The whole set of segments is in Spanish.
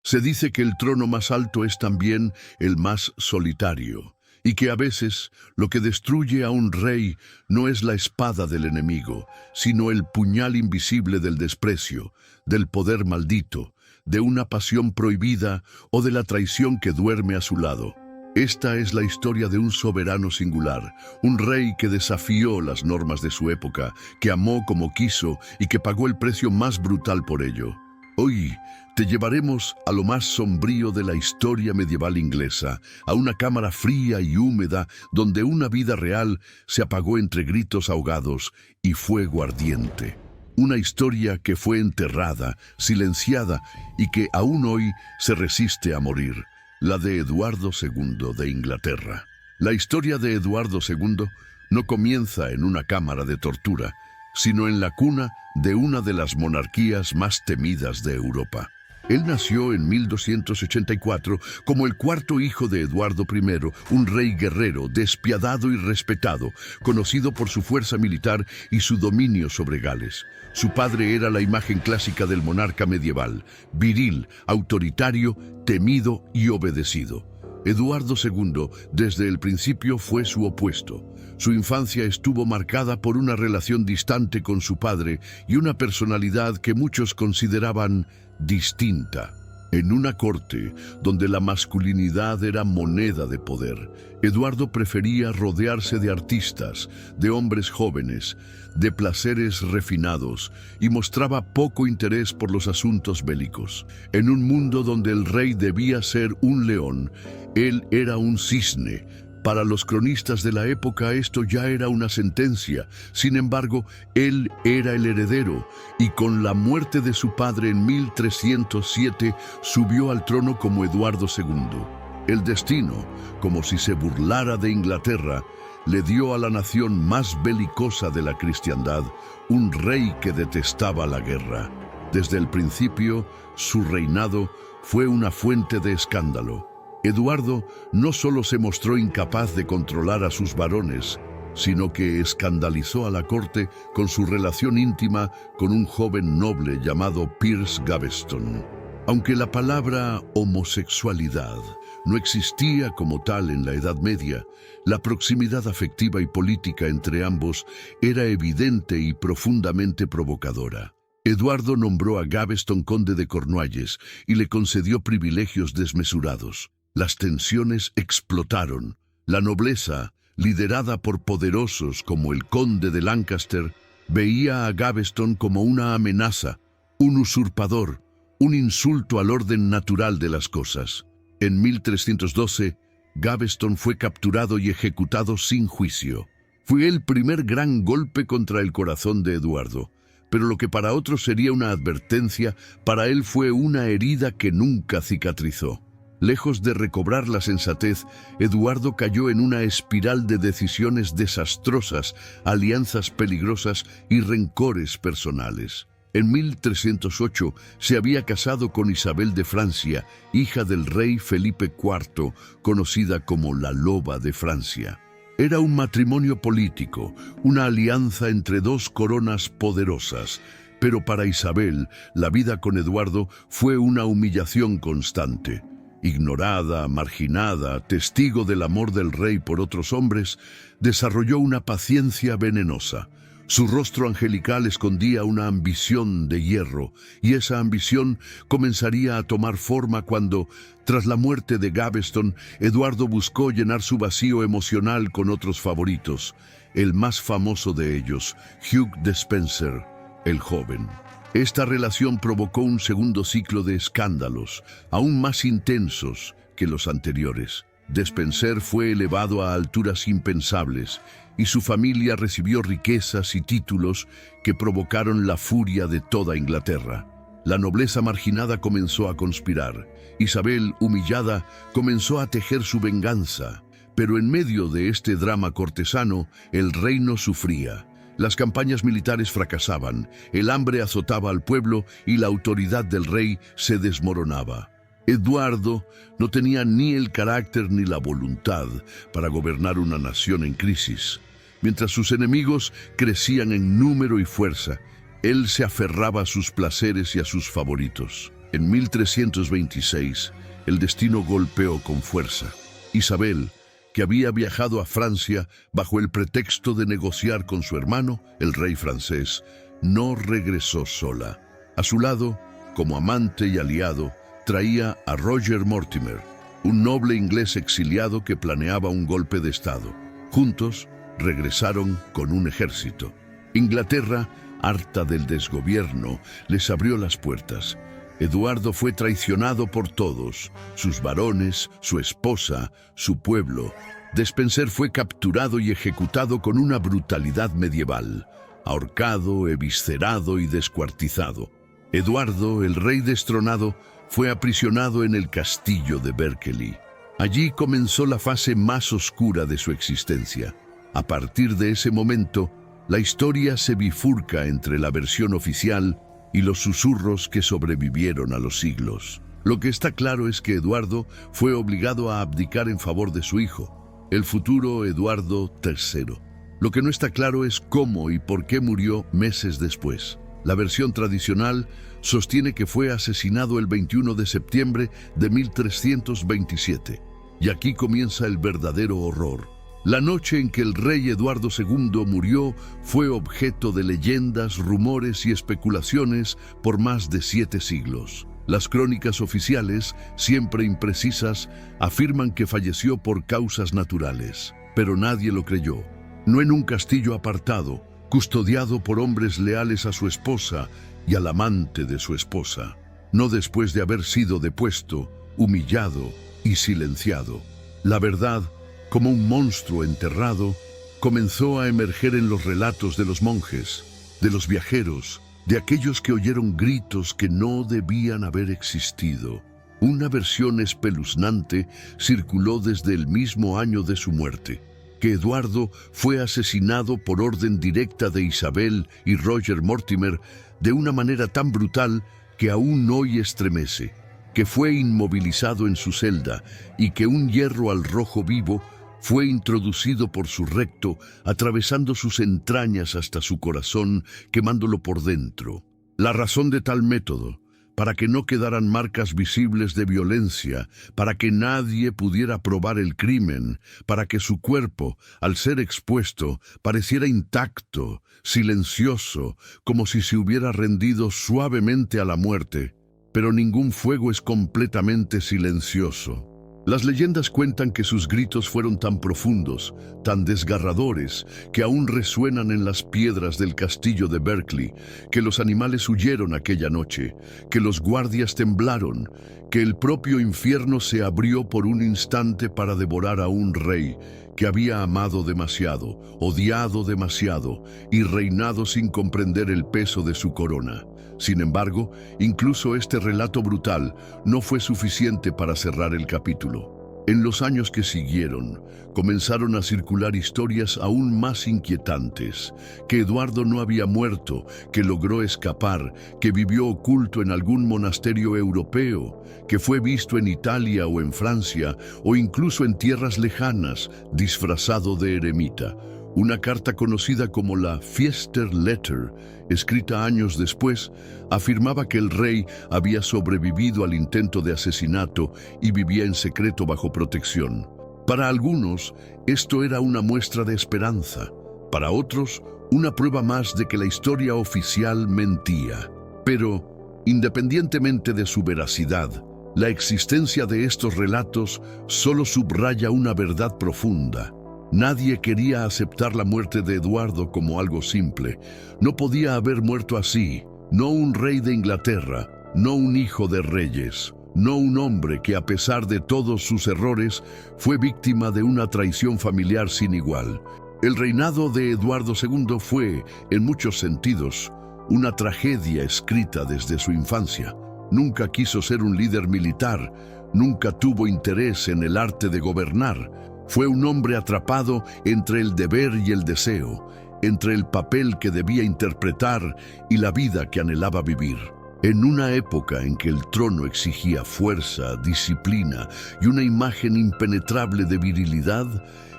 Se dice que el trono más alto es también el más solitario, y que a veces lo que destruye a un rey no es la espada del enemigo, sino el puñal invisible del desprecio, del poder maldito, de una pasión prohibida o de la traición que duerme a su lado. Esta es la historia de un soberano singular, un rey que desafió las normas de su época, que amó como quiso y que pagó el precio más brutal por ello. Hoy te llevaremos a lo más sombrío de la historia medieval inglesa, a una cámara fría y húmeda donde una vida real se apagó entre gritos ahogados y fuego ardiente. Una historia que fue enterrada, silenciada y que aún hoy se resiste a morir, la de Eduardo II de Inglaterra. La historia de Eduardo II no comienza en una cámara de tortura, sino en la cuna de una de las monarquías más temidas de Europa. Él nació en 1284 como el cuarto hijo de Eduardo I, un rey guerrero, despiadado y respetado, conocido por su fuerza militar y su dominio sobre Gales. Su padre era la imagen clásica del monarca medieval, viril, autoritario, temido y obedecido. Eduardo II, desde el principio, fue su opuesto. Su infancia estuvo marcada por una relación distante con su padre y una personalidad que muchos consideraban distinta. En una corte donde la masculinidad era moneda de poder, Eduardo prefería rodearse de artistas, de hombres jóvenes, de placeres refinados y mostraba poco interés por los asuntos bélicos. En un mundo donde el rey debía ser un león, él era un cisne. Para los cronistas de la época esto ya era una sentencia. Sin embargo, él era el heredero y con la muerte de su padre en 1307 subió al trono como Eduardo II. El destino, como si se burlara de Inglaterra, le dio a la nación más belicosa de la cristiandad un rey que detestaba la guerra. Desde el principio, su reinado fue una fuente de escándalo. Eduardo no solo se mostró incapaz de controlar a sus varones, sino que escandalizó a la corte con su relación íntima con un joven noble llamado Piers Gaveston. Aunque la palabra homosexualidad no existía como tal en la Edad Media, la proximidad afectiva y política entre ambos era evidente y profundamente provocadora. Eduardo nombró a Gaveston conde de Cornualles y le concedió privilegios desmesurados. Las tensiones explotaron. La nobleza, liderada por poderosos como el conde de Lancaster, veía a Gaveston como una amenaza, un usurpador, un insulto al orden natural de las cosas. En 1312, Gaveston fue capturado y ejecutado sin juicio. Fue el primer gran golpe contra el corazón de Eduardo, pero lo que para otros sería una advertencia, para él fue una herida que nunca cicatrizó. Lejos de recobrar la sensatez, Eduardo cayó en una espiral de decisiones desastrosas, alianzas peligrosas y rencores personales. En 1308 se había casado con Isabel de Francia, hija del rey Felipe IV, conocida como la Loba de Francia. Era un matrimonio político, una alianza entre dos coronas poderosas, pero para Isabel, la vida con Eduardo fue una humillación constante. Ignorada, marginada, testigo del amor del rey por otros hombres, desarrolló una paciencia venenosa. Su rostro angelical escondía una ambición de hierro, y esa ambición comenzaría a tomar forma cuando, tras la muerte de Gaveston, Eduardo buscó llenar su vacío emocional con otros favoritos. El más famoso de ellos, Hugh Despenser, el joven. Esta relación provocó un segundo ciclo de escándalos, aún más intensos que los anteriores. Despenser fue elevado a alturas impensables y su familia recibió riquezas y títulos que provocaron la furia de toda Inglaterra. La nobleza marginada comenzó a conspirar. Isabel, humillada, comenzó a tejer su venganza. Pero en medio de este drama cortesano, el reino sufría. Las campañas militares fracasaban, el hambre azotaba al pueblo y la autoridad del rey se desmoronaba. Eduardo no tenía ni el carácter ni la voluntad para gobernar una nación en crisis. Mientras sus enemigos crecían en número y fuerza, él se aferraba a sus placeres y a sus favoritos. En 1326, el destino golpeó con fuerza. Isabel, que había viajado a Francia bajo el pretexto de negociar con su hermano, el rey francés, no regresó sola. A su lado, como amante y aliado, traía a Roger Mortimer, un noble inglés exiliado que planeaba un golpe de estado. Juntos, regresaron con un ejército. Inglaterra, harta del desgobierno, les abrió las puertas. Eduardo fue traicionado por todos, sus varones, su esposa, su pueblo. Despenser fue capturado y ejecutado con una brutalidad medieval, ahorcado, eviscerado y descuartizado. Eduardo, el rey destronado, fue aprisionado en el castillo de Berkeley. Allí comenzó la fase más oscura de su existencia. A partir de ese momento, la historia se bifurca entre la versión oficial y los susurros que sobrevivieron a los siglos. Lo que está claro es que Eduardo fue obligado a abdicar en favor de su hijo, el futuro Eduardo III. Lo que no está claro es cómo y por qué murió meses después. La versión tradicional sostiene que fue asesinado el 21 de septiembre de 1327. Y aquí comienza el verdadero horror. La noche en que el rey Eduardo II murió fue objeto de leyendas, rumores y especulaciones por más de 7 siglos. Las crónicas oficiales, siempre imprecisas, afirman que falleció por causas naturales, pero nadie lo creyó. No en un castillo apartado, custodiado por hombres leales a su esposa y al amante de su esposa. No después de haber sido depuesto, humillado y silenciado. La verdad, como un monstruo enterrado, comenzó a emerger en los relatos de los monjes, de los viajeros, de aquellos que oyeron gritos que no debían haber existido. Una versión espeluznante circuló desde el mismo año de su muerte, que Eduardo fue asesinado por orden directa de Isabel y Roger Mortimer de una manera tan brutal que aún hoy estremece, que fue inmovilizado en su celda y que un hierro al rojo vivo fue introducido por su recto, atravesando sus entrañas hasta su corazón, quemándolo por dentro. La razón de tal método, para que no quedaran marcas visibles de violencia, para que nadie pudiera probar el crimen, para que su cuerpo, al ser expuesto, pareciera intacto, silencioso, como si se hubiera rendido suavemente a la muerte. Pero ningún fuego es completamente silencioso. Las leyendas cuentan que sus gritos fueron tan profundos, tan desgarradores, que aún resuenan en las piedras del castillo de Berkeley, que los animales huyeron aquella noche, que los guardias temblaron, que el propio infierno se abrió por un instante para devorar a un rey que había amado demasiado, odiado demasiado y reinado sin comprender el peso de su corona. Sin embargo, incluso este relato brutal no fue suficiente para cerrar el capítulo. En los años que siguieron, comenzaron a circular historias aún más inquietantes, que Eduardo no había muerto, que logró escapar, que vivió oculto en algún monasterio europeo, que fue visto en Italia o en Francia, o incluso en tierras lejanas, disfrazado de eremita. Una carta conocida como la Fiester Letter, escrita años después, afirmaba que el rey había sobrevivido al intento de asesinato y vivía en secreto bajo protección. Para algunos, esto era una muestra de esperanza. Para otros, una prueba más de que la historia oficial mentía. Pero, independientemente de su veracidad, la existencia de estos relatos solo subraya una verdad profunda. Nadie quería aceptar la muerte de Eduardo como algo simple. No podía haber muerto así. No un rey de Inglaterra, no un hijo de reyes, no un hombre que a pesar de todos sus errores fue víctima de una traición familiar sin igual. El reinado de Eduardo II fue, en muchos sentidos, una tragedia escrita desde su infancia. Nunca quiso ser un líder militar, nunca tuvo interés en el arte de gobernar. Fue un hombre atrapado entre el deber y el deseo, entre el papel que debía interpretar y la vida que anhelaba vivir. En una época en que el trono exigía fuerza, disciplina y una imagen impenetrable de virilidad,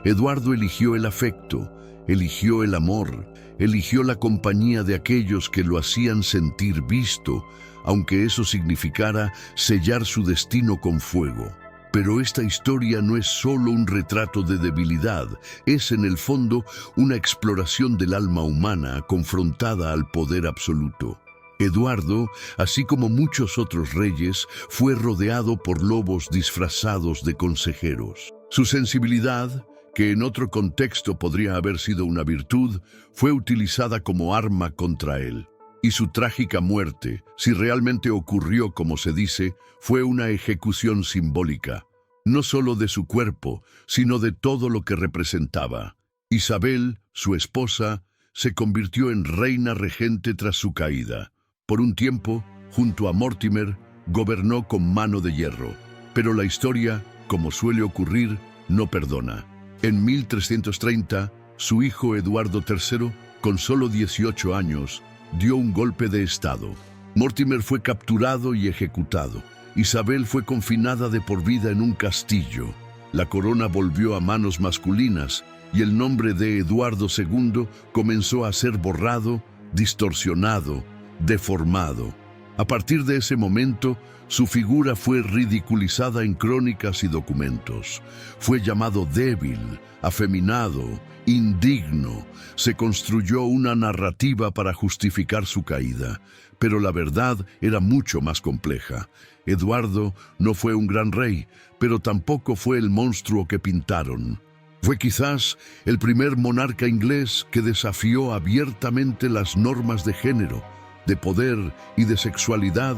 Eduardo eligió el afecto, eligió el amor, eligió la compañía de aquellos que lo hacían sentir visto, aunque eso significara sellar su destino con fuego. Pero esta historia no es solo un retrato de debilidad, es en el fondo una exploración del alma humana confrontada al poder absoluto. Eduardo, así como muchos otros reyes, fue rodeado por lobos disfrazados de consejeros. Su sensibilidad, que en otro contexto podría haber sido una virtud, fue utilizada como arma contra él. Y su trágica muerte, si realmente ocurrió como se dice, fue una ejecución simbólica, no solo de su cuerpo, sino de todo lo que representaba. Isabel, su esposa, se convirtió en reina regente tras su caída. Por un tiempo, junto a Mortimer, gobernó con mano de hierro. Pero la historia, como suele ocurrir, no perdona. En 1330, su hijo Eduardo III, con solo 18 años, dio un golpe de estado. Mortimer fue capturado y ejecutado. Isabel fue confinada de por vida en un castillo. La corona volvió a manos masculinas y el nombre de Eduardo II comenzó a ser borrado, distorsionado, deformado. A partir de ese momento, su figura fue ridiculizada en crónicas y documentos. Fue llamado débil, afeminado, indigno. Se construyó una narrativa para justificar su caída, pero la verdad era mucho más compleja. Eduardo no fue un gran rey, pero tampoco fue el monstruo que pintaron. Fue quizás el primer monarca inglés que desafió abiertamente las normas de género, de poder y de sexualidad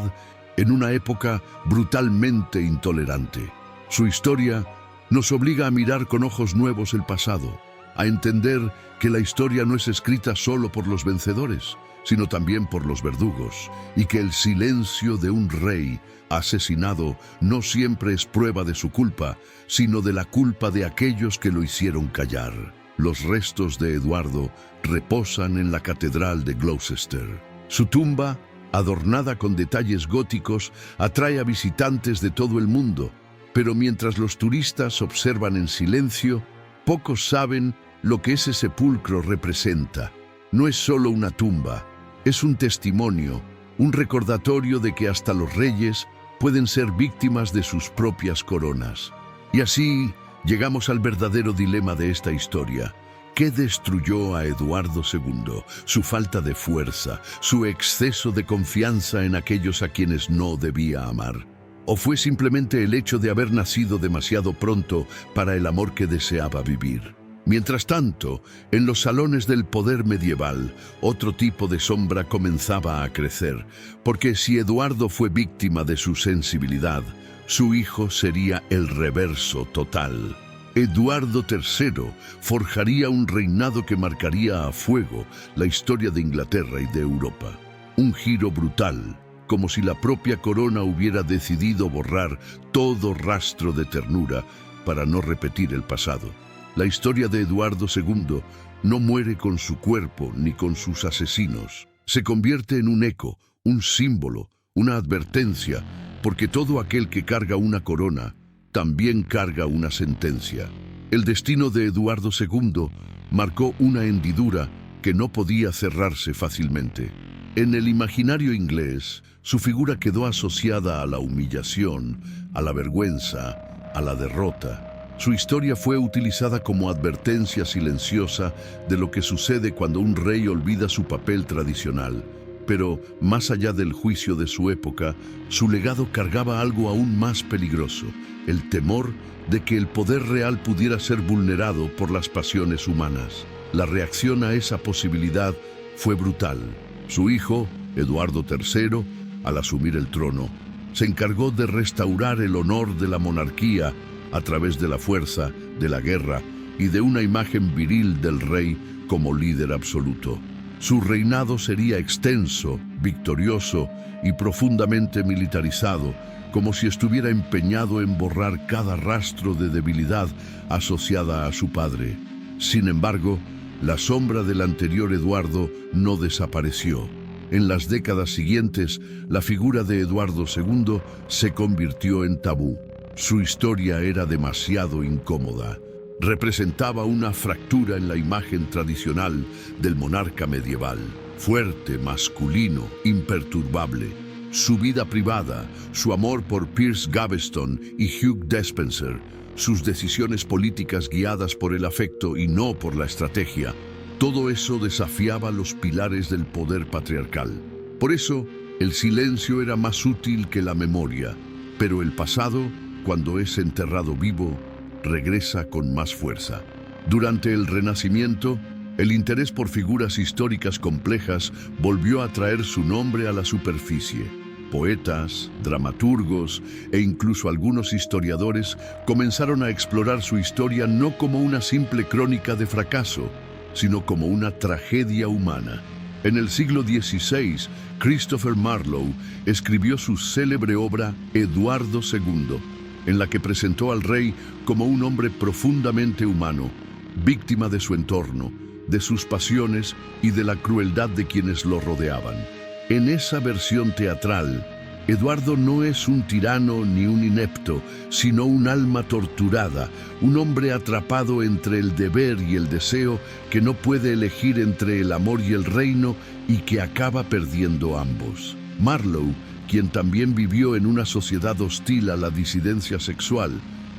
en una época brutalmente intolerante. Su historia nos obliga a mirar con ojos nuevos el pasado, a entender que la historia no es escrita solo por los vencedores, sino también por los verdugos, y que el silencio de un rey asesinado no siempre es prueba de su culpa, sino de la culpa de aquellos que lo hicieron callar. Los restos de Eduardo reposan en la Catedral de Gloucester. Su tumba, adornada con detalles góticos, atrae a visitantes de todo el mundo, pero mientras los turistas observan en silencio, pocos saben lo que ese sepulcro representa. No es solo una tumba, es un testimonio, un recordatorio de que hasta los reyes pueden ser víctimas de sus propias coronas. Y así llegamos al verdadero dilema de esta historia. ¿Qué destruyó a Eduardo II? Su falta de fuerza, su exceso de confianza en aquellos a quienes no debía amar. ¿O fue simplemente el hecho de haber nacido demasiado pronto para el amor que deseaba vivir? Mientras tanto, en los salones del poder medieval, otro tipo de sombra comenzaba a crecer, porque si Eduardo fue víctima de su sensibilidad, su hijo sería el reverso total. Eduardo III forjaría un reinado que marcaría a fuego la historia de Inglaterra y de Europa. Un giro brutal, como si la propia corona hubiera decidido borrar todo rastro de ternura para no repetir el pasado. La historia de Eduardo II no muere con su cuerpo ni con sus asesinos. Se convierte en un eco, un símbolo, una advertencia, porque todo aquel que carga una corona también carga una sentencia. El destino de Eduardo II marcó una hendidura que no podía cerrarse fácilmente. En el imaginario inglés, su figura quedó asociada a la humillación, a la vergüenza, a la derrota. Su historia fue utilizada como advertencia silenciosa de lo que sucede cuando un rey olvida su papel tradicional. Pero, más allá del juicio de su época, su legado cargaba algo aún más peligroso: el temor de que el poder real pudiera ser vulnerado por las pasiones humanas. La reacción a esa posibilidad fue brutal. Su hijo, Eduardo III, al asumir el trono, se encargó de restaurar el honor de la monarquía a través de la fuerza, de la guerra y de una imagen viril del rey como líder absoluto. Su reinado sería extenso, victorioso y profundamente militarizado, como si estuviera empeñado en borrar cada rastro de debilidad asociada a su padre. Sin embargo, la sombra del anterior Eduardo no desapareció. En las décadas siguientes, la figura de Eduardo II se convirtió en tabú. Su historia era demasiado incómoda. Representaba una fractura en la imagen tradicional del monarca medieval, fuerte, masculino, imperturbable. Su vida privada, su amor por Piers Gaveston y Hugh Despenser, sus decisiones políticas guiadas por el afecto y no por la estrategia, todo eso desafiaba los pilares del poder patriarcal. Por eso, el silencio era más útil que la memoria, pero el pasado, cuando es enterrado vivo, regresa con más fuerza. Durante el Renacimiento, el interés por figuras históricas complejas volvió a traer su nombre a la superficie. Poetas, dramaturgos e incluso algunos historiadores comenzaron a explorar su historia no como una simple crónica de fracaso, sino como una tragedia humana. En el siglo XVI, Christopher Marlowe escribió su célebre obra Eduardo II, en la que presentó al rey como un hombre profundamente humano, víctima de su entorno, de sus pasiones y de la crueldad de quienes lo rodeaban. En esa versión teatral, Eduardo no es un tirano ni un inepto, sino un alma torturada, un hombre atrapado entre el deber y el deseo que no puede elegir entre el amor y el reino y que acaba perdiendo ambos. Marlowe, quien también vivió en una sociedad hostil a la disidencia sexual,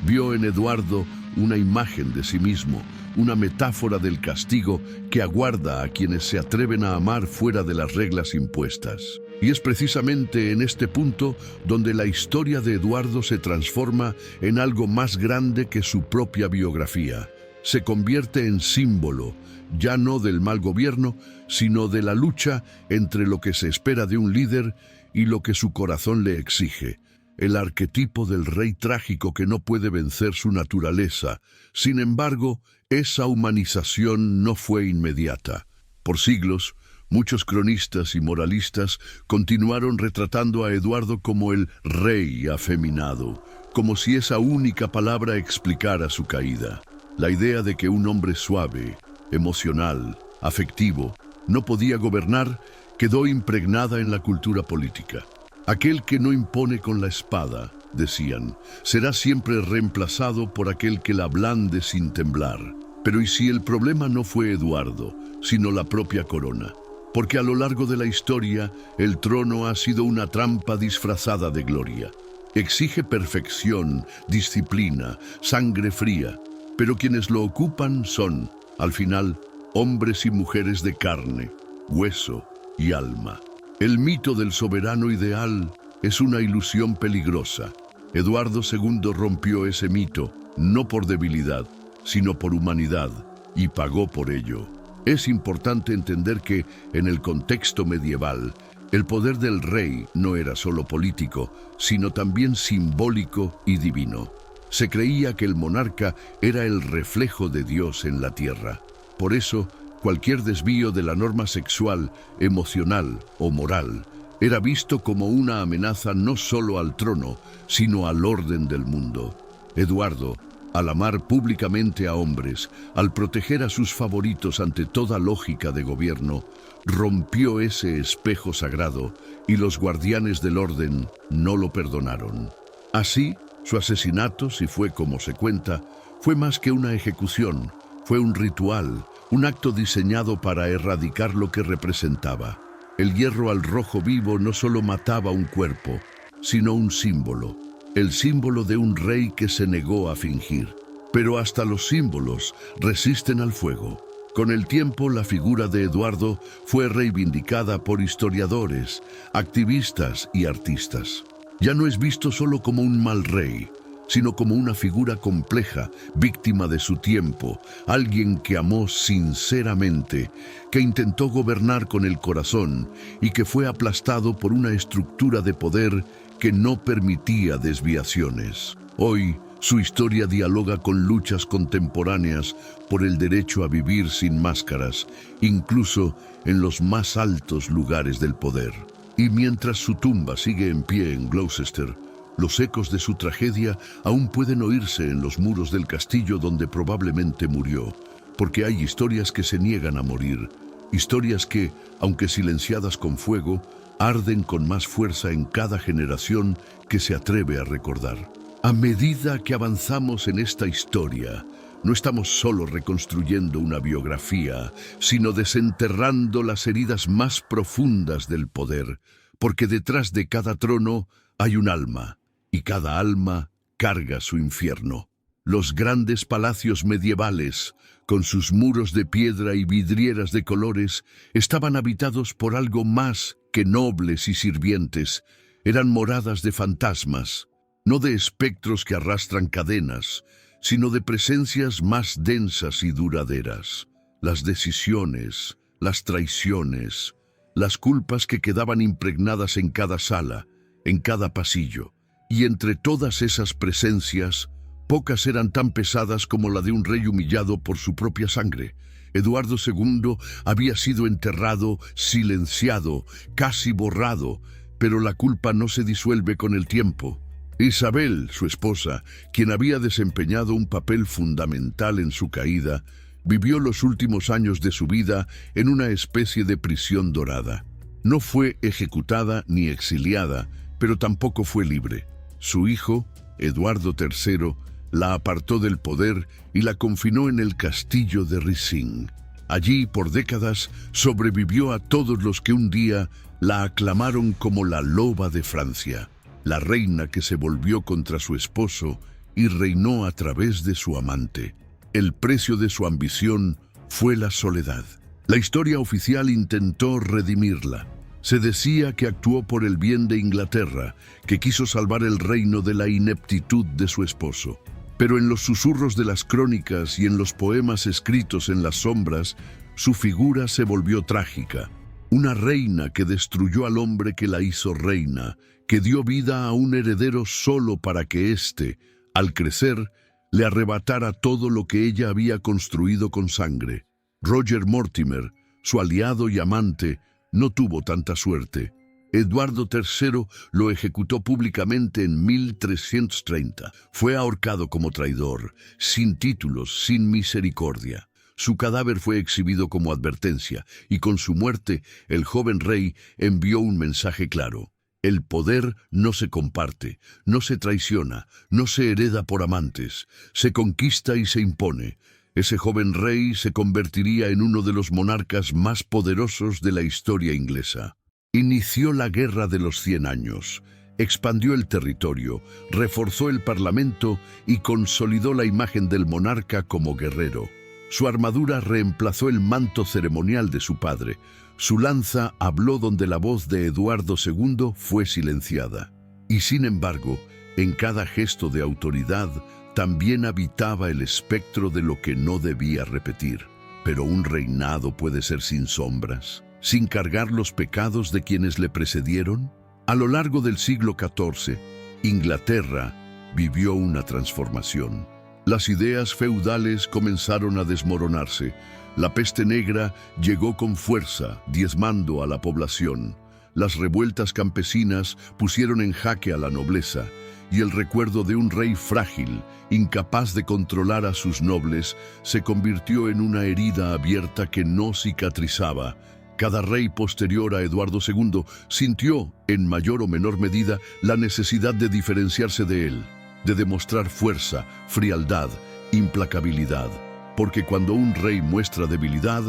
vio en Eduardo una imagen de sí mismo, una metáfora del castigo que aguarda a quienes se atreven a amar fuera de las reglas impuestas. Y es precisamente en este punto donde la historia de Eduardo se transforma en algo más grande que su propia biografía. Se convierte en símbolo, ya no del mal gobierno, sino de la lucha entre lo que se espera de un líder y lo que su corazón le exige. El arquetipo del rey trágico que no puede vencer su naturaleza. Sin embargo, esa humanización no fue inmediata. Por siglos, muchos cronistas y moralistas continuaron retratando a Eduardo como el rey afeminado, como si esa única palabra explicara su caída. La idea de que un hombre suave, emocional, afectivo, no podía gobernar quedó impregnada en la cultura política. Aquel que no impone con la espada, decían, será siempre reemplazado por aquel que la blande sin temblar. Pero ¿y si el problema no fue Eduardo, sino la propia corona? Porque a lo largo de la historia, el trono ha sido una trampa disfrazada de gloria. Exige perfección, disciplina, sangre fría, pero quienes lo ocupan son, al final, hombres y mujeres de carne, hueso y alma. El mito del soberano ideal es una ilusión peligrosa. Eduardo II rompió ese mito, no por debilidad, sino por humanidad, y pagó por ello. Es importante entender que, en el contexto medieval, el poder del rey no era solo político, sino también simbólico y divino. Se creía que el monarca era el reflejo de Dios en la tierra. Por eso, cualquier desvío de la norma sexual, emocional o moral era visto como una amenaza no solo al trono, sino al orden del mundo. Eduardo, al amar públicamente a hombres, al proteger a sus favoritos ante toda lógica de gobierno, rompió ese espejo sagrado y los guardianes del orden no lo perdonaron. Así, su asesinato, si fue como se cuenta, fue más que una ejecución, fue un ritual, un acto diseñado para erradicar lo que representaba. El hierro al rojo vivo no solo mataba un cuerpo, sino un símbolo. El símbolo de un rey que se negó a fingir. Pero hasta los símbolos resisten al fuego. Con el tiempo, la figura de Eduardo fue reivindicada por historiadores, activistas y artistas. Ya no es visto solo como un mal rey, sino como una figura compleja, víctima de su tiempo, alguien que amó sinceramente, que intentó gobernar con el corazón y que fue aplastado por una estructura de poder que no permitía desviaciones. Hoy, su historia dialoga con luchas contemporáneas por el derecho a vivir sin máscaras, incluso en los más altos lugares del poder. Y mientras su tumba sigue en pie en Gloucester, los ecos de su tragedia aún pueden oírse en los muros del castillo donde probablemente murió, porque hay historias que se niegan a morir, historias que, aunque silenciadas con fuego, arden con más fuerza en cada generación que se atreve a recordar. A medida que avanzamos en esta historia, no estamos solo reconstruyendo una biografía, sino desenterrando las heridas más profundas del poder, porque detrás de cada trono hay un alma, y cada alma carga su infierno. Los grandes palacios medievales, con sus muros de piedra y vidrieras de colores, estaban habitados por algo más que nobles y sirvientes. Eran moradas de fantasmas, no de espectros que arrastran cadenas, sino de presencias más densas y duraderas. Las decisiones, las traiciones, las culpas que quedaban impregnadas en cada sala, en cada pasillo. Y entre todas esas presencias, pocas eran tan pesadas como la de un rey humillado por su propia sangre. Eduardo II había sido enterrado, silenciado, casi borrado, pero la culpa no se disuelve con el tiempo. Isabel, su esposa, quien había desempeñado un papel fundamental en su caída, vivió los últimos años de su vida en una especie de prisión dorada. No fue ejecutada ni exiliada, pero tampoco fue libre. Su hijo, Eduardo III, la apartó del poder y la confinó en el castillo de Rising. Allí, por décadas, sobrevivió a todos los que un día la aclamaron como la loba de Francia, la reina que se volvió contra su esposo y reinó a través de su amante. El precio de su ambición fue la soledad. La historia oficial intentó redimirla. Se decía que actuó por el bien de Inglaterra, que quiso salvar el reino de la ineptitud de su esposo. Pero en los susurros de las crónicas y en los poemas escritos en las sombras, su figura se volvió trágica. Una reina que destruyó al hombre que la hizo reina, que dio vida a un heredero solo para que éste, al crecer, le arrebatara todo lo que ella había construido con sangre. Roger Mortimer, su aliado y amante, no tuvo tanta suerte. Eduardo III lo ejecutó públicamente en 1330. Fue ahorcado como traidor, sin títulos, sin misericordia. Su cadáver fue exhibido como advertencia, y con su muerte, el joven rey envió un mensaje claro. El poder no se comparte, no se traiciona, no se hereda por amantes, se conquista y se impone. Ese joven rey se convertiría en uno de los monarcas más poderosos de la historia inglesa. Inició la Guerra de los 100 años, expandió el territorio, reforzó el parlamento y consolidó la imagen del monarca como guerrero. Su armadura reemplazó el manto ceremonial de su padre. Su lanza habló donde la voz de Eduardo II fue silenciada. Y sin embargo, en cada gesto de autoridad también habitaba el espectro de lo que no debía repetir. Pero un reinado puede ser sin sombras, sin cargar los pecados de quienes le precedieron. A lo largo del siglo XIV, Inglaterra vivió una transformación. Las ideas feudales comenzaron a desmoronarse. La peste negra llegó con fuerza, diezmando a la población. Las revueltas campesinas pusieron en jaque a la nobleza, y el recuerdo de un rey frágil, incapaz de controlar a sus nobles, se convirtió en una herida abierta que no cicatrizaba. Cada rey posterior a Eduardo II sintió, en mayor o menor medida, la necesidad de diferenciarse de él, de demostrar fuerza, frialdad, implacabilidad. Porque cuando un rey muestra debilidad,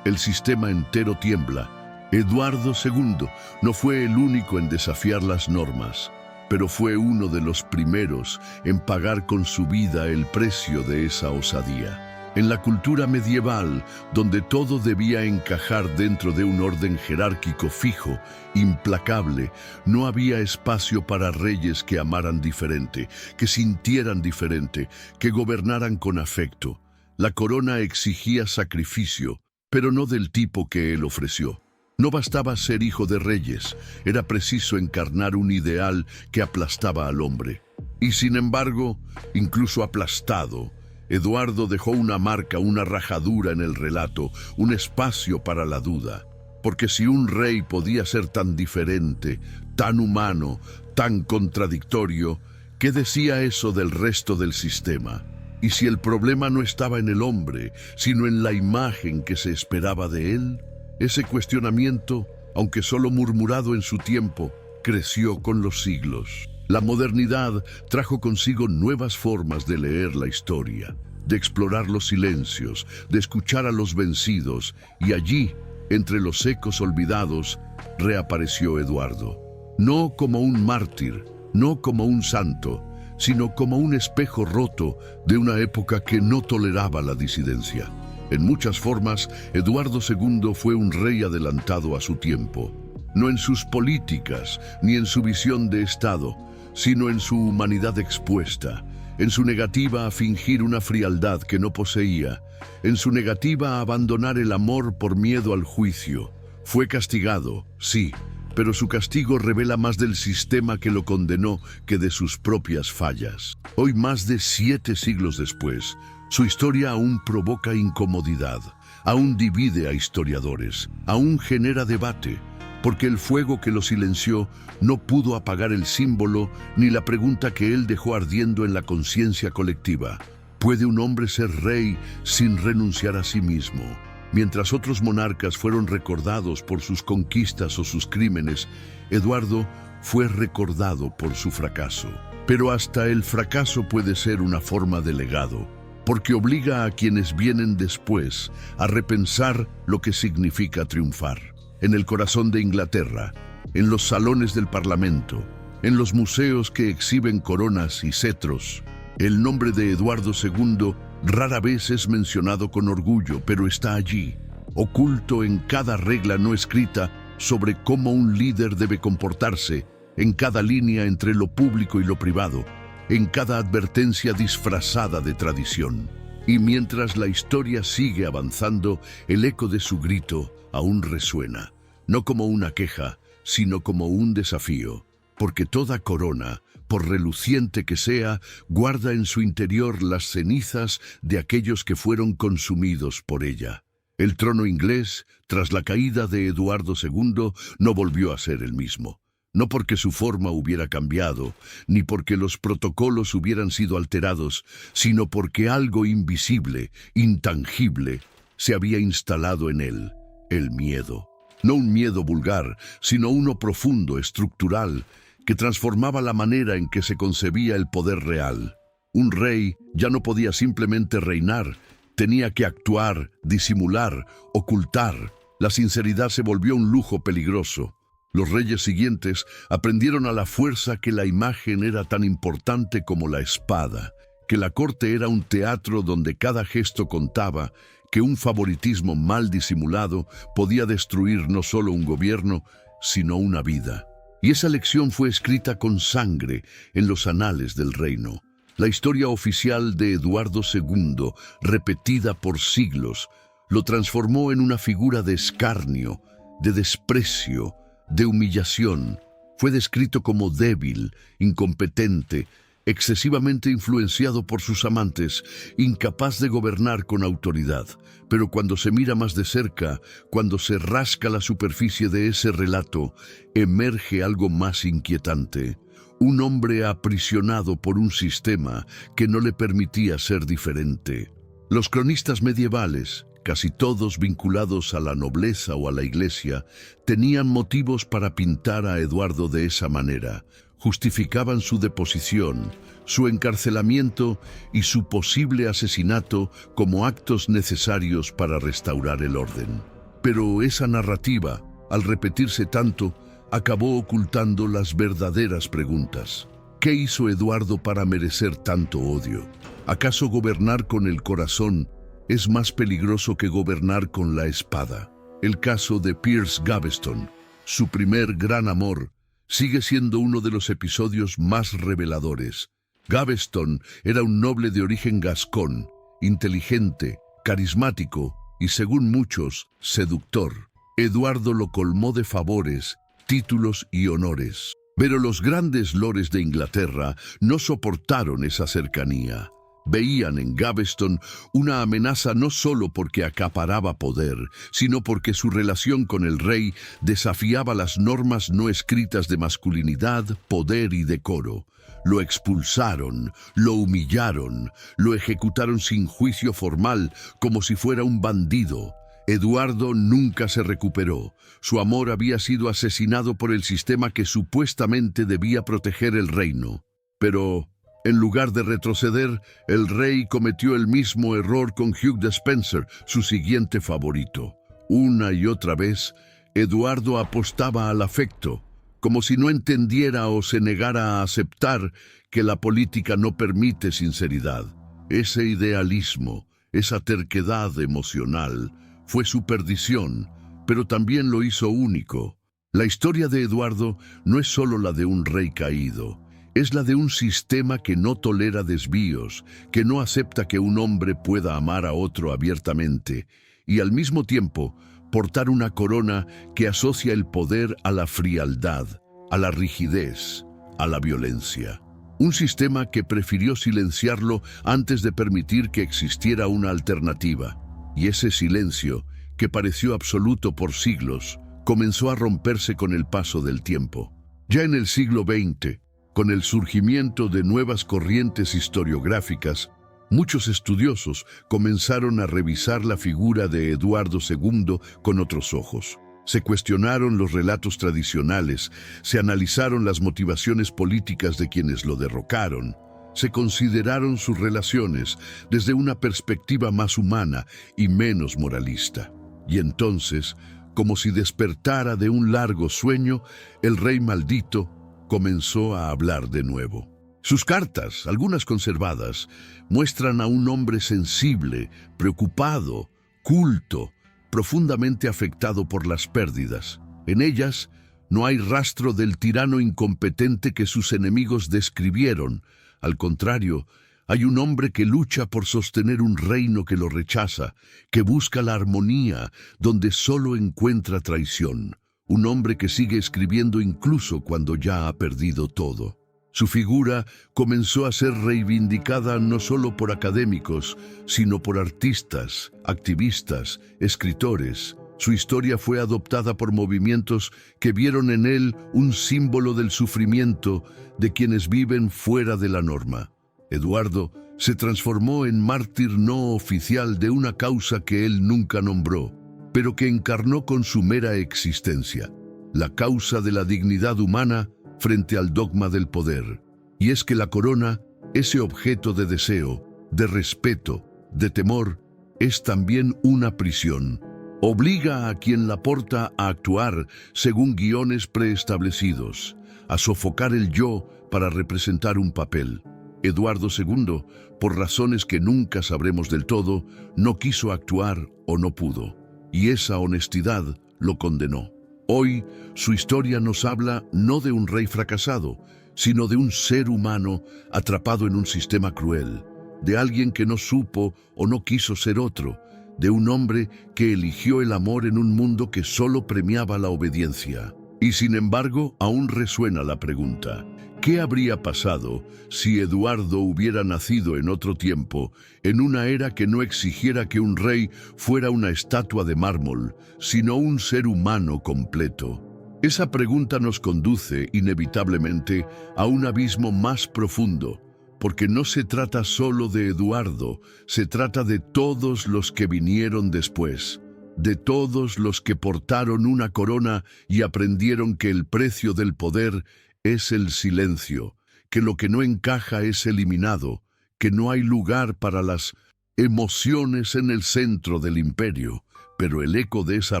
el sistema entero tiembla. Eduardo II no fue el único en desafiar las normas, pero fue uno de los primeros en pagar con su vida el precio de esa osadía. En la cultura medieval, donde todo debía encajar dentro de un orden jerárquico fijo, implacable, no había espacio para reyes que amaran diferente, que sintieran diferente, que gobernaran con afecto. La corona exigía sacrificio, pero no del tipo que él ofreció. No bastaba ser hijo de reyes, era preciso encarnar un ideal que aplastaba al hombre. Y sin embargo, incluso aplastado, Eduardo dejó una marca, una rajadura en el relato, un espacio para la duda. Porque si un rey podía ser tan diferente, tan humano, tan contradictorio, ¿qué decía eso del resto del sistema? Y si el problema no estaba en el hombre, sino en la imagen que se esperaba de él, ese cuestionamiento, aunque solo murmurado en su tiempo, creció con los siglos. La modernidad trajo consigo nuevas formas de leer la historia, de explorar los silencios, de escuchar a los vencidos, y allí, entre los ecos olvidados, reapareció Eduardo. No como un mártir, no como un santo, sino como un espejo roto de una época que no toleraba la disidencia. En muchas formas, Eduardo II fue un rey adelantado a su tiempo, no en sus políticas ni en su visión de Estado, sino en su humanidad expuesta, en su negativa a fingir una frialdad que no poseía, en su negativa a abandonar el amor por miedo al juicio. Fue castigado, sí, pero su castigo revela más del sistema que lo condenó que de sus propias fallas. Hoy, más de 7 siglos después, su historia aún provoca incomodidad, aún divide a historiadores, aún genera debate, porque el fuego que lo silenció no pudo apagar el símbolo ni la pregunta que él dejó ardiendo en la conciencia colectiva. ¿Puede un hombre ser rey sin renunciar a sí mismo? Mientras otros monarcas fueron recordados por sus conquistas o sus crímenes, Eduardo fue recordado por su fracaso. Pero hasta el fracaso puede ser una forma de legado, porque obliga a quienes vienen después a repensar lo que significa triunfar. En el corazón de Inglaterra, en los salones del Parlamento, en los museos que exhiben coronas y cetros, el nombre de Eduardo II rara vez es mencionado con orgullo, pero está allí, oculto en cada regla no escrita sobre cómo un líder debe comportarse, en cada línea entre lo público y lo privado, en cada advertencia disfrazada de tradición. Y mientras la historia sigue avanzando, el eco de su grito aún resuena, no como una queja, sino como un desafío, porque toda corona, por reluciente que sea, guarda en su interior las cenizas de aquellos que fueron consumidos por ella. El trono inglés, tras la caída de Eduardo II, no volvió a ser el mismo. No porque su forma hubiera cambiado, ni porque los protocolos hubieran sido alterados, sino porque algo invisible, intangible, se había instalado en él: el miedo. No un miedo vulgar, sino uno profundo, estructural, que transformaba la manera en que se concebía el poder real. Un rey ya no podía simplemente reinar, tenía que actuar, disimular, ocultar. La sinceridad se volvió un lujo peligroso. Los reyes siguientes aprendieron a la fuerza que la imagen era tan importante como la espada, que la corte era un teatro donde cada gesto contaba, que un favoritismo mal disimulado podía destruir no solo un gobierno, sino una vida. Y esa lección fue escrita con sangre en los anales del reino. La historia oficial de Eduardo II, repetida por siglos, lo transformó en una figura de escarnio, de desprecio, de humillación. Fue descrito como débil, incompetente, excesivamente influenciado por sus amantes, incapaz de gobernar con autoridad. Pero cuando se mira más de cerca, cuando se rasca la superficie de ese relato, emerge algo más inquietante. Un hombre aprisionado por un sistema que no le permitía ser diferente. Los cronistas medievales, casi todos vinculados a la nobleza o a la iglesia, tenían motivos para pintar a Eduardo de esa manera. Justificaban su deposición, su encarcelamiento y su posible asesinato como actos necesarios para restaurar el orden. Pero esa narrativa, al repetirse tanto, acabó ocultando las verdaderas preguntas. ¿Qué hizo Eduardo para merecer tanto odio? ¿Acaso gobernar con el corazón es más peligroso que gobernar con la espada? El caso de Piers Gaveston, su primer gran amor, sigue siendo uno de los episodios más reveladores. Gaveston era un noble de origen gascón, inteligente, carismático y, según muchos, seductor. Eduardo lo colmó de favores, títulos y honores. Pero los grandes lores de Inglaterra no soportaron esa cercanía. Veían en Gaveston una amenaza no solo porque acaparaba poder, sino porque su relación con el rey desafiaba las normas no escritas de masculinidad, poder y decoro. Lo expulsaron, lo humillaron, lo ejecutaron sin juicio formal, como si fuera un bandido. Eduardo nunca se recuperó. Su amor había sido asesinado por el sistema que supuestamente debía proteger el reino. Pero en lugar de retroceder, el rey cometió el mismo error con Hugh Despenser, su siguiente favorito. Una y otra vez, Eduardo apostaba al afecto, como si no entendiera o se negara a aceptar que la política no permite sinceridad. Ese idealismo, esa terquedad emocional, fue su perdición, pero también lo hizo único. La historia de Eduardo no es solo la de un rey caído, es la de un sistema que no tolera desvíos, que no acepta que un hombre pueda amar a otro abiertamente, y al mismo tiempo portar una corona que asocia el poder a la frialdad, a la rigidez, a la violencia. Un sistema que prefirió silenciarlo antes de permitir que existiera una alternativa. Y ese silencio, que pareció absoluto por siglos, comenzó a romperse con el paso del tiempo. Ya en el siglo XX, con el surgimiento de nuevas corrientes historiográficas, muchos estudiosos comenzaron a revisar la figura de Eduardo II con otros ojos. Se cuestionaron los relatos tradicionales, se analizaron las motivaciones políticas de quienes lo derrocaron, se consideraron sus relaciones desde una perspectiva más humana y menos moralista. Y entonces, como si despertara de un largo sueño, el rey maldito comenzó a hablar de nuevo. Sus cartas, algunas conservadas, muestran a un hombre sensible, preocupado, culto, profundamente afectado por las pérdidas. En ellas no hay rastro del tirano incompetente que sus enemigos describieron. Al contrario, hay un hombre que lucha por sostener un reino que lo rechaza, que busca la armonía donde solo encuentra traición. Un hombre que sigue escribiendo incluso cuando ya ha perdido todo. Su figura comenzó a ser reivindicada no solo por académicos, sino por artistas, activistas, escritores. Su historia fue adoptada por movimientos que vieron en él un símbolo del sufrimiento de quienes viven fuera de la norma. Eduardo se transformó en mártir no oficial de una causa que él nunca nombró, pero que encarnó con su mera existencia, la causa de la dignidad humana frente al dogma del poder. Y es que la corona, ese objeto de deseo, de respeto, de temor, es también una prisión. Obliga a quien la porta a actuar según guiones preestablecidos, a sofocar el yo para representar un papel. Eduardo II, por razones que nunca sabremos del todo, no quiso actuar o no pudo, y esa honestidad lo condenó. Hoy, su historia nos habla no de un rey fracasado, sino de un ser humano atrapado en un sistema cruel, de alguien que no supo o no quiso ser otro, de un hombre que eligió el amor en un mundo que solo premiaba la obediencia. Y sin embargo, aún resuena la pregunta: ¿qué habría pasado si Eduardo hubiera nacido en otro tiempo, en una era que no exigiera que un rey fuera una estatua de mármol, sino un ser humano completo? Esa pregunta nos conduce, inevitablemente, a un abismo más profundo, porque no se trata solo de Eduardo, se trata de todos los que vinieron después, de todos los que portaron una corona y aprendieron que el precio del poder es el silencio, que lo que no encaja es eliminado, que no hay lugar para las emociones en el centro del imperio. Pero el eco de esa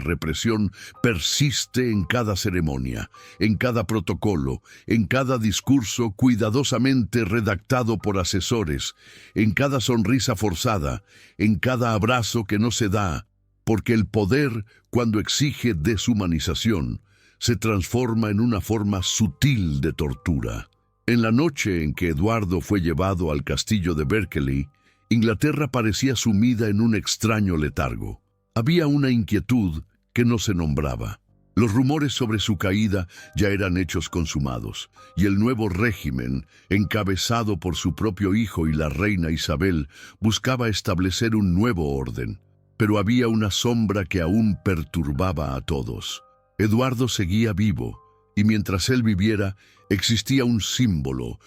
represión persiste en cada ceremonia, en cada protocolo, en cada discurso cuidadosamente redactado por asesores, en cada sonrisa forzada, en cada abrazo que no se da, porque el poder, cuando exige deshumanización, se transforma en una forma sutil de tortura. En la noche en que Eduardo fue llevado al castillo de Berkeley, Inglaterra parecía sumida en un extraño letargo. Había una inquietud que no se nombraba. Los rumores sobre su caída ya eran hechos consumados, y el nuevo régimen, encabezado por su propio hijo y la reina Isabel, buscaba establecer un nuevo orden. Pero había una sombra que aún perturbaba a todos. Eduardo seguía vivo, y mientras él viviera, existía un símbolo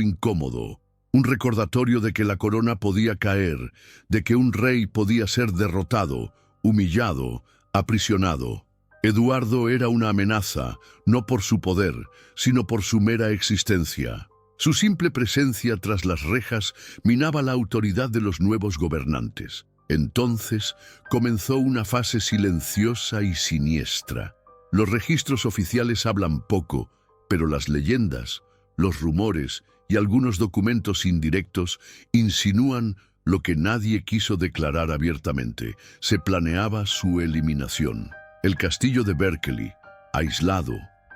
incómodo, un recordatorio de que la corona podía caer, de que un rey podía ser derrotado, humillado, aprisionado. Eduardo era una amenaza, no por su poder, sino por su mera existencia. Su simple presencia tras las rejas minaba la autoridad de los nuevos gobernantes. Entonces comenzó una fase silenciosa y siniestra. Los registros oficiales hablan poco, pero las leyendas, los rumores y algunos documentos indirectos insinúan lo que nadie quiso declarar abiertamente. Se planeaba su eliminación. El castillo de Berkeley, aislado,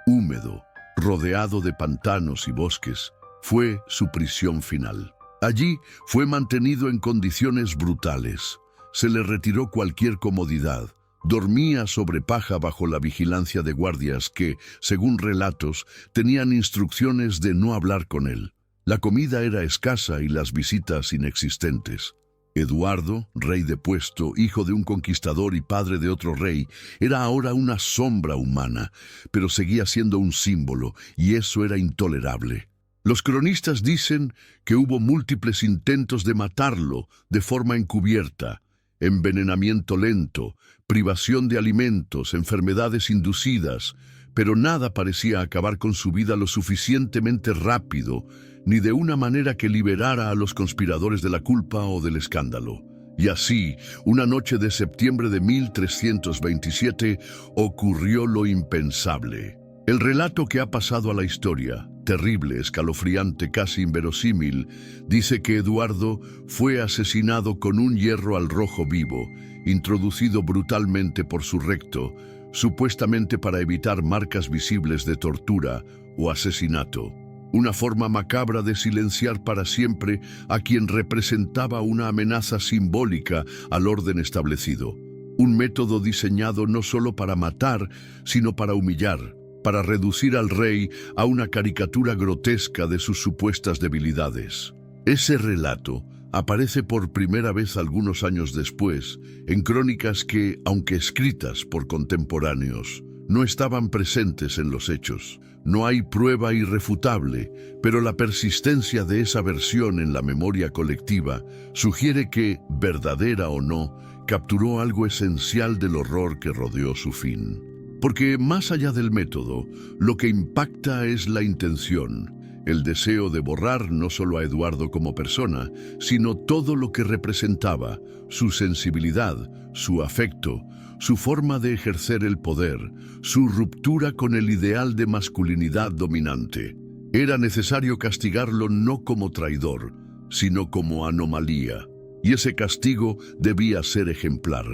húmedo, rodeado de pantanos y bosques, fue su prisión final. Allí fue mantenido en condiciones brutales. Se le retiró cualquier comodidad. Dormía sobre paja bajo la vigilancia de guardias que, según relatos, tenían instrucciones de no hablar con él. La comida era escasa y las visitas inexistentes. Eduardo, rey depuesto, hijo de un conquistador y padre de otro rey, era ahora una sombra humana, pero seguía siendo un símbolo, y eso era intolerable. Los cronistas dicen que hubo múltiples intentos de matarlo de forma encubierta: envenenamiento lento, privación de alimentos, enfermedades inducidas, pero nada parecía acabar con su vida lo suficientemente rápido, ni de una manera que liberara a los conspiradores de la culpa o del escándalo. Y así, una noche de septiembre de 1327, ocurrió lo impensable. El relato que ha pasado a la historia, terrible, escalofriante, casi inverosímil, dice que Eduardo fue asesinado con un hierro al rojo vivo, introducido brutalmente por su recto, supuestamente para evitar marcas visibles de tortura o asesinato. Una forma macabra de silenciar para siempre a quien representaba una amenaza simbólica al orden establecido. Un método diseñado no solo para matar, sino para humillar, para reducir al rey a una caricatura grotesca de sus supuestas debilidades. Ese relato aparece por primera vez algunos años después, en crónicas que, aunque escritas por contemporáneos, no estaban presentes en los hechos. No hay prueba irrefutable, pero la persistencia de esa versión en la memoria colectiva sugiere que, verdadera o no, capturó algo esencial del horror que rodeó su fin. Porque más allá del método, lo que impacta es la intención, el deseo de borrar no solo a Eduardo como persona, sino todo lo que representaba, su sensibilidad, su afecto, su forma de ejercer el poder, su ruptura con el ideal de masculinidad dominante. Era necesario castigarlo no como traidor, sino como anomalía, y ese castigo debía ser ejemplar.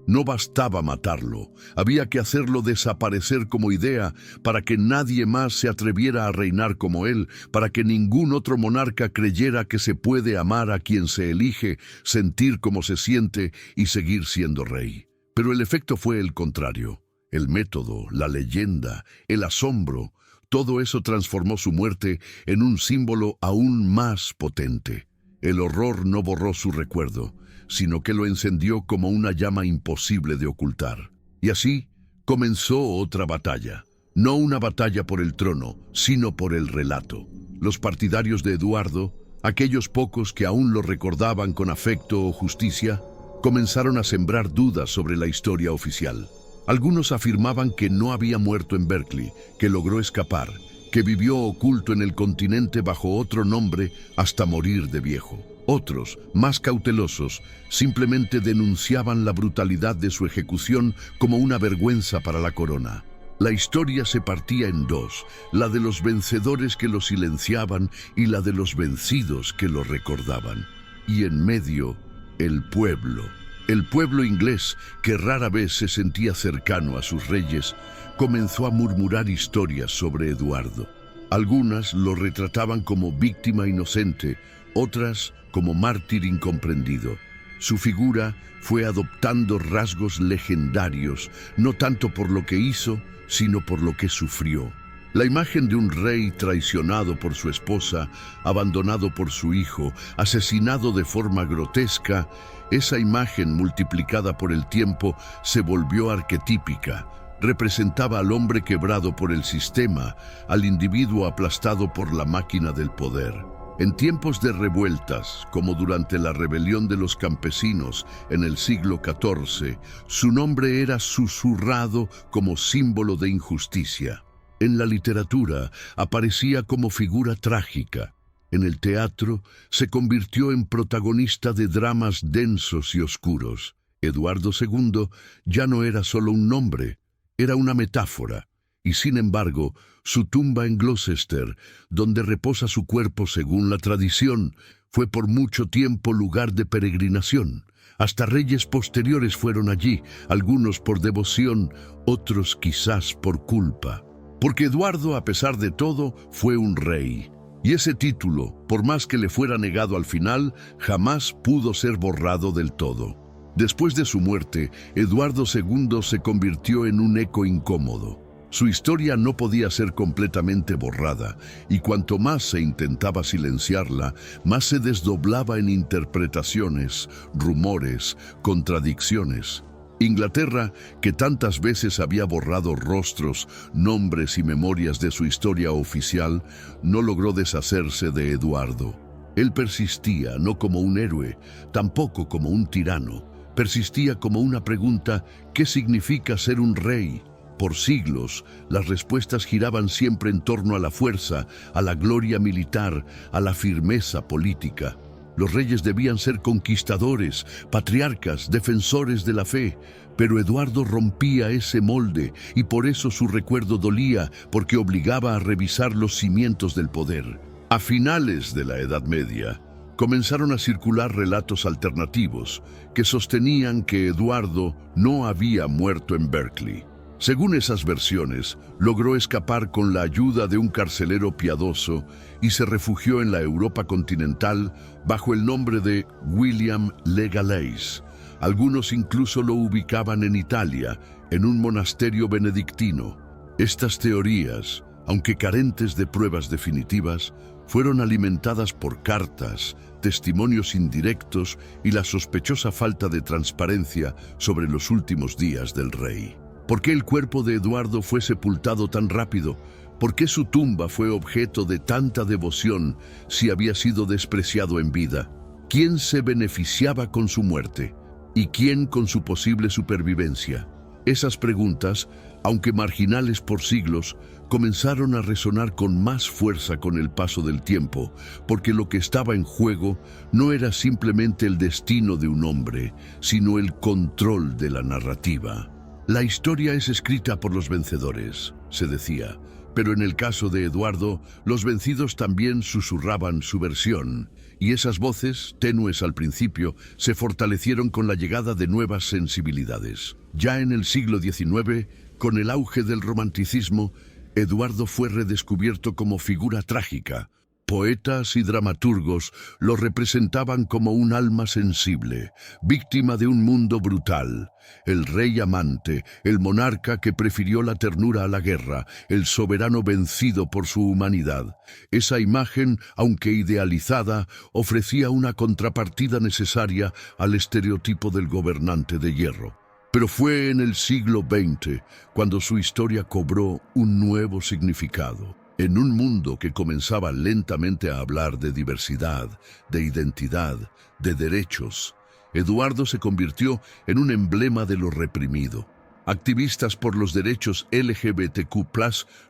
No bastaba matarlo, había que hacerlo desaparecer como idea para que nadie más se atreviera a reinar como él, para que ningún otro monarca creyera que se puede amar a quien se elige, sentir como se siente y seguir siendo rey. Pero el efecto fue el contrario. El método, la leyenda, el asombro, todo eso transformó su muerte en un símbolo aún más potente. El horror no borró su recuerdo, sino que lo encendió como una llama imposible de ocultar. Y así comenzó otra batalla. No una batalla por el trono, sino por el relato. Los partidarios de Eduardo, aquellos pocos que aún lo recordaban con afecto o justicia, comenzaron a sembrar dudas sobre la historia oficial. Algunos afirmaban que no había muerto en Berkeley, que logró escapar, que vivió oculto en el continente bajo otro nombre hasta morir de viejo. Otros, más cautelosos, simplemente denunciaban la brutalidad de su ejecución como una vergüenza para la corona. La historia se partía en dos, la de los vencedores que lo silenciaban y la de los vencidos que lo recordaban. Y en medio, el pueblo inglés, que rara vez se sentía cercano a sus reyes, comenzó a murmurar historias sobre Eduardo. Algunas lo retrataban como víctima inocente, otras como mártir incomprendido. Su figura fue adoptando rasgos legendarios, no tanto por lo que hizo, sino por lo que sufrió. La imagen de un rey traicionado por su esposa, abandonado por su hijo, asesinado de forma grotesca, esa imagen multiplicada por el tiempo se volvió arquetípica. Representaba al hombre quebrado por el sistema, al individuo aplastado por la máquina del poder. En tiempos de revueltas, como durante la rebelión de los campesinos en el siglo XIV, su nombre era susurrado como símbolo de injusticia. En la literatura aparecía como figura trágica. En el teatro se convirtió en protagonista de dramas densos y oscuros. Eduardo II ya no era solo un nombre, era una metáfora. Y sin embargo, su tumba en Gloucester, donde reposa su cuerpo según la tradición, fue por mucho tiempo lugar de peregrinación. Hasta reyes posteriores fueron allí, algunos por devoción, otros quizás por culpa. Porque Eduardo, a pesar de todo, fue un rey. Y ese título, por más que le fuera negado al final, jamás pudo ser borrado del todo. Después de su muerte, Eduardo II se convirtió en un eco incómodo. Su historia no podía ser completamente borrada, y cuanto más se intentaba silenciarla, más se desdoblaba en interpretaciones, rumores, contradicciones. Inglaterra, que tantas veces había borrado rostros, nombres y memorias de su historia oficial, no logró deshacerse de Eduardo. Él persistía no como un héroe, tampoco como un tirano. Persistía como una pregunta: ¿qué significa ser un rey? Por siglos, las respuestas giraban siempre en torno a la fuerza, a la gloria militar, a la firmeza política. Los reyes debían ser conquistadores, patriarcas, defensores de la fe, pero Eduardo rompía ese molde y por eso su recuerdo dolía, porque obligaba a revisar los cimientos del poder. A finales de la Edad Media, comenzaron a circular relatos alternativos que sostenían que Eduardo no había muerto en Berkeley. Según esas versiones, logró escapar con la ayuda de un carcelero piadoso y se refugió en la Europa continental bajo el nombre de William Le Galais. Algunos incluso lo ubicaban en Italia, en un monasterio benedictino. Estas teorías, aunque carentes de pruebas definitivas, fueron alimentadas por cartas, testimonios indirectos y la sospechosa falta de transparencia sobre los últimos días del rey. ¿Por qué el cuerpo de Eduardo fue sepultado tan rápido? ¿Por qué su tumba fue objeto de tanta devoción si había sido despreciado en vida? ¿Quién se beneficiaba con su muerte? ¿Y quién con su posible supervivencia? Esas preguntas, aunque marginales por siglos, comenzaron a resonar con más fuerza con el paso del tiempo, porque lo que estaba en juego no era simplemente el destino de un hombre, sino el control de la narrativa. La historia es escrita por los vencedores, se decía, pero en el caso de Eduardo, los vencidos también susurraban su versión, y esas voces, tenues al principio, se fortalecieron con la llegada de nuevas sensibilidades. Ya en el siglo XIX, con el auge del romanticismo, Eduardo fue redescubierto como figura trágica. Poetas y dramaturgos lo representaban como un alma sensible, víctima de un mundo brutal. El rey amante, el monarca que prefirió la ternura a la guerra, el soberano vencido por su humanidad. Esa imagen, aunque idealizada, ofrecía una contrapartida necesaria al estereotipo del gobernante de hierro. Pero fue en el siglo XX cuando su historia cobró un nuevo significado. En un mundo que comenzaba lentamente a hablar de diversidad, de identidad, de derechos, Eduardo se convirtió en un emblema de lo reprimido. Activistas por los derechos LGBTQ+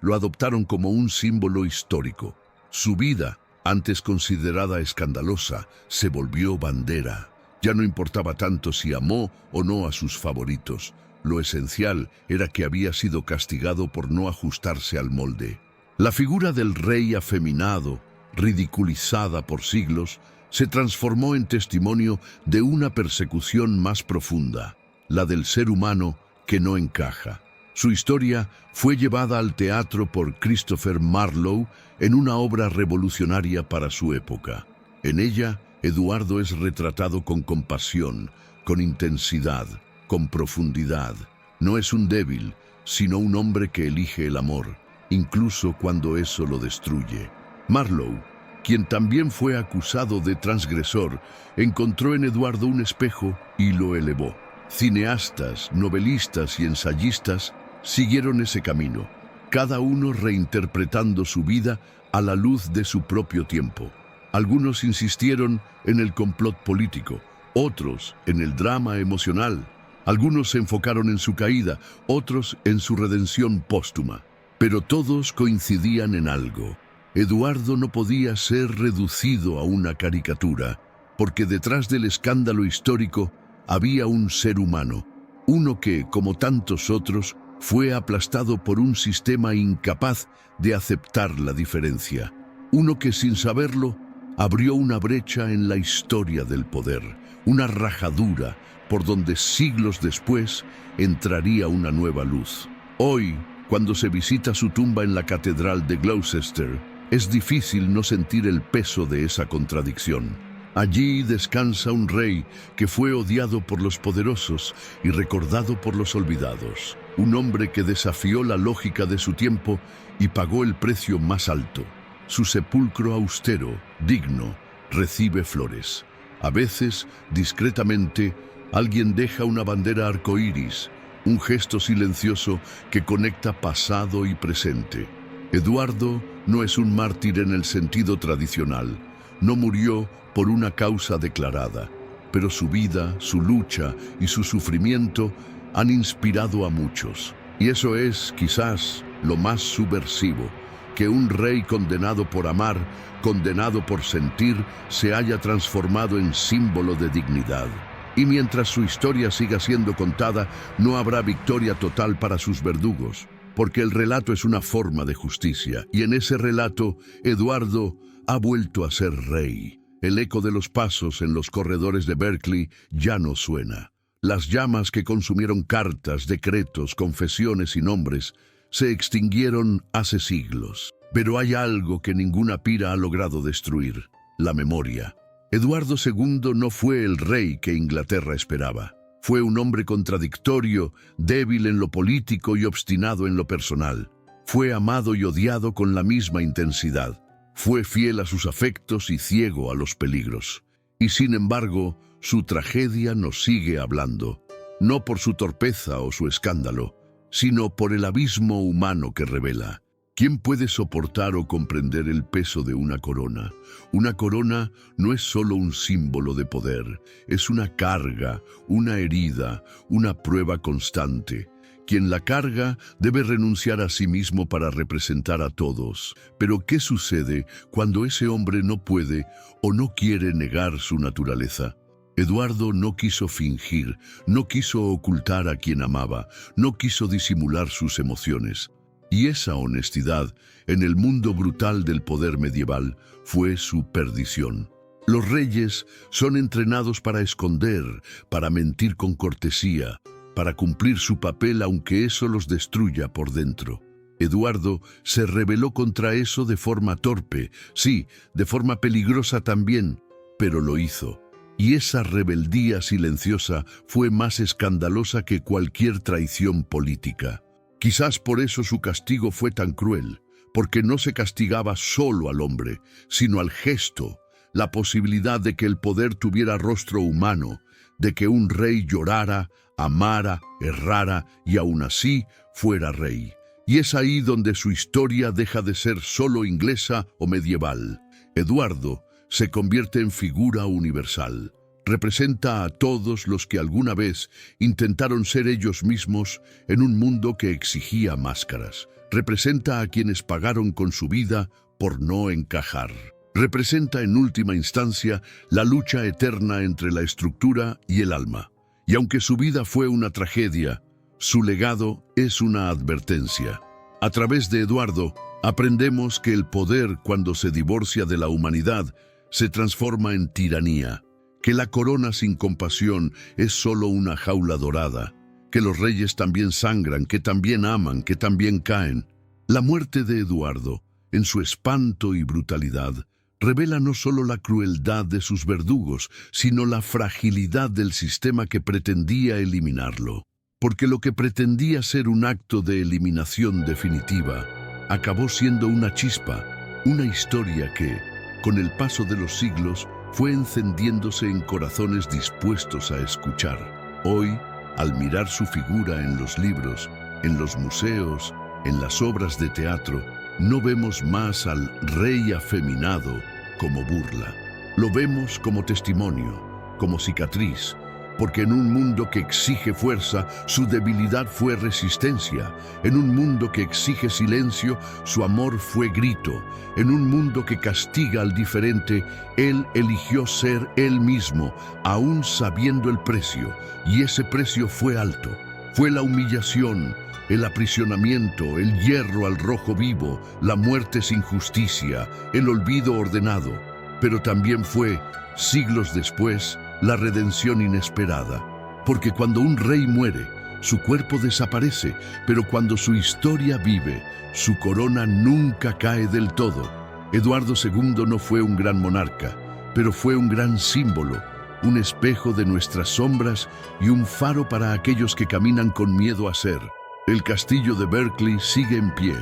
lo adoptaron como un símbolo histórico. Su vida, antes considerada escandalosa, se volvió bandera. Ya no importaba tanto si amó o no a sus favoritos. Lo esencial era que había sido castigado por no ajustarse al molde. La figura del rey afeminado, ridiculizada por siglos, se transformó en testimonio de una persecución más profunda, la del ser humano que no encaja. Su historia fue llevada al teatro por Christopher Marlowe en una obra revolucionaria para su época. En ella, Eduardo es retratado con compasión, con intensidad, con profundidad. No es un débil, sino un hombre que elige el amor, incluso cuando eso lo destruye. Marlowe, quien también fue acusado de transgresor, encontró en Eduardo un espejo y lo elevó. Cineastas, novelistas y ensayistas siguieron ese camino, cada uno reinterpretando su vida a la luz de su propio tiempo. Algunos insistieron en el complot político, otros en el drama emocional. Algunos se enfocaron en su caída, otros en su redención póstuma. Pero todos coincidían en algo. Eduardo no podía ser reducido a una caricatura, porque detrás del escándalo histórico había un ser humano, uno que, como tantos otros, fue aplastado por un sistema incapaz de aceptar la diferencia. Uno que, sin saberlo, abrió una brecha en la historia del poder, una rajadura por donde siglos después entraría una nueva luz. Hoy, cuando se visita su tumba en la Catedral de Gloucester, es difícil no sentir el peso de esa contradicción. Allí descansa un rey que fue odiado por los poderosos y recordado por los olvidados. Un hombre que desafió la lógica de su tiempo y pagó el precio más alto. Su sepulcro austero, digno, recibe flores. A veces, discretamente, alguien deja una bandera arcoíris, un gesto silencioso que conecta pasado y presente. Eduardo no es un mártir en el sentido tradicional. No murió por una causa declarada, pero su vida, su lucha y su sufrimiento han inspirado a muchos. Y eso es, quizás, lo más subversivo, que un rey condenado por amar, condenado por sentir, se haya transformado en símbolo de dignidad. Y mientras su historia siga siendo contada, no habrá victoria total para sus verdugos, porque el relato es una forma de justicia, y en ese relato, Eduardo ha vuelto a ser rey. El eco de los pasos en los corredores de Berkeley ya no suena. Las llamas que consumieron cartas, decretos, confesiones y nombres se extinguieron hace siglos. Pero hay algo que ninguna pira ha logrado destruir: la memoria. Eduardo II no fue el rey que Inglaterra esperaba. Fue un hombre contradictorio, débil en lo político y obstinado en lo personal. Fue amado y odiado con la misma intensidad. Fue fiel a sus afectos y ciego a los peligros. Y sin embargo, su tragedia nos sigue hablando, no por su torpeza o su escándalo, sino por el abismo humano que revela. ¿Quién puede soportar o comprender el peso de una corona? Una corona no es solo un símbolo de poder, es una carga, una herida, una prueba constante. Quien la carga debe renunciar a sí mismo para representar a todos. Pero ¿qué sucede cuando ese hombre no puede o no quiere negar su naturaleza? Eduardo no quiso fingir, no quiso ocultar a quien amaba, no quiso disimular sus emociones. Y esa honestidad, en el mundo brutal del poder medieval, fue su perdición. Los reyes son entrenados para esconder, para mentir con cortesía, para cumplir su papel aunque eso los destruya por dentro. Eduardo se rebeló contra eso de forma torpe, sí, de forma peligrosa también, pero lo hizo. Y esa rebeldía silenciosa fue más escandalosa que cualquier traición política. Quizás por eso su castigo fue tan cruel, porque no se castigaba solo al hombre, sino al gesto, la posibilidad de que el poder tuviera rostro humano, de que un rey llorara, amara, errara y aún así fuera rey. Y es ahí donde su historia deja de ser solo inglesa o medieval. Eduardo se convierte en figura universal. Representa a todos los que alguna vez intentaron ser ellos mismos en un mundo que exigía máscaras. Representa a quienes pagaron con su vida por no encajar. Representa en última instancia la lucha eterna entre la estructura y el alma. Y aunque su vida fue una tragedia, su legado es una advertencia. A través de Eduardo, aprendemos que el poder, cuando se divorcia de la humanidad, se transforma en tiranía. Que la corona sin compasión es solo una jaula dorada, que los reyes también sangran, que también aman, que también caen. La muerte de Eduardo, en su espanto y brutalidad, revela no solo la crueldad de sus verdugos, sino la fragilidad del sistema que pretendía eliminarlo. Porque lo que pretendía ser un acto de eliminación definitiva, acabó siendo una chispa, una historia que, con el paso de los siglos, fue encendiéndose en corazones dispuestos a escuchar. Hoy, al mirar su figura en los libros, en los museos, en las obras de teatro, no vemos más al rey afeminado como burla. Lo vemos como testimonio, como cicatriz, porque en un mundo que exige fuerza, su debilidad fue resistencia. En un mundo que exige silencio, su amor fue grito. En un mundo que castiga al diferente, él eligió ser él mismo, aún sabiendo el precio, y ese precio fue alto. Fue la humillación, el aprisionamiento, el hierro al rojo vivo, la muerte sin justicia, el olvido ordenado. Pero también fue, siglos después, la redención inesperada. Porque cuando un rey muere, su cuerpo desaparece, pero cuando su historia vive, su corona nunca cae del todo. Eduardo II no fue un gran monarca, pero fue un gran símbolo, un espejo de nuestras sombras y un faro para aquellos que caminan con miedo a ser. El castillo de Berkeley sigue en pie.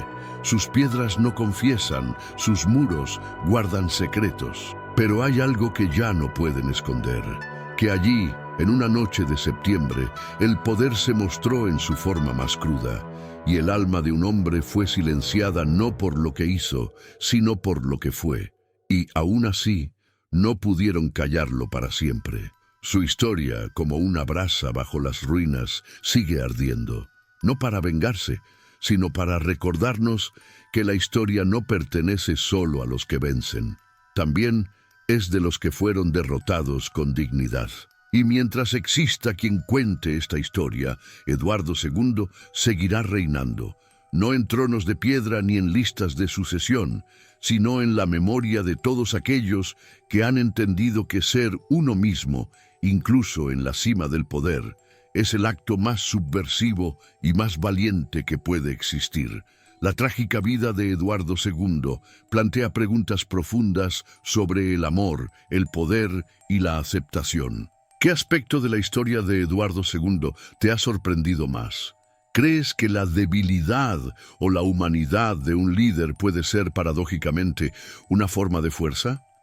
Sus piedras no confiesan, sus muros guardan secretos. Pero hay algo que ya no pueden esconder, que allí, en una noche de septiembre, el poder se mostró en su forma más cruda, y el alma de un hombre fue silenciada no por lo que hizo, sino por lo que fue. Y aún así, no pudieron callarlo para siempre. Su historia, como una brasa bajo las ruinas, sigue ardiendo, no para vengarse, sino para recordarnos que la historia no pertenece solo a los que vencen. También es de los que fueron derrotados con dignidad. Y mientras exista quien cuente esta historia, Eduardo II seguirá reinando, no en tronos de piedra ni en listas de sucesión, sino en la memoria de todos aquellos que han entendido que ser uno mismo, incluso en la cima del poder, es el acto más subversivo y más valiente que puede existir. La trágica vida de Eduardo II plantea preguntas profundas sobre el amor, el poder y la aceptación. ¿Qué aspecto de la historia de Eduardo II te ha sorprendido más? ¿Crees que la debilidad o la humanidad de un líder puede ser paradójicamente una forma de fuerza?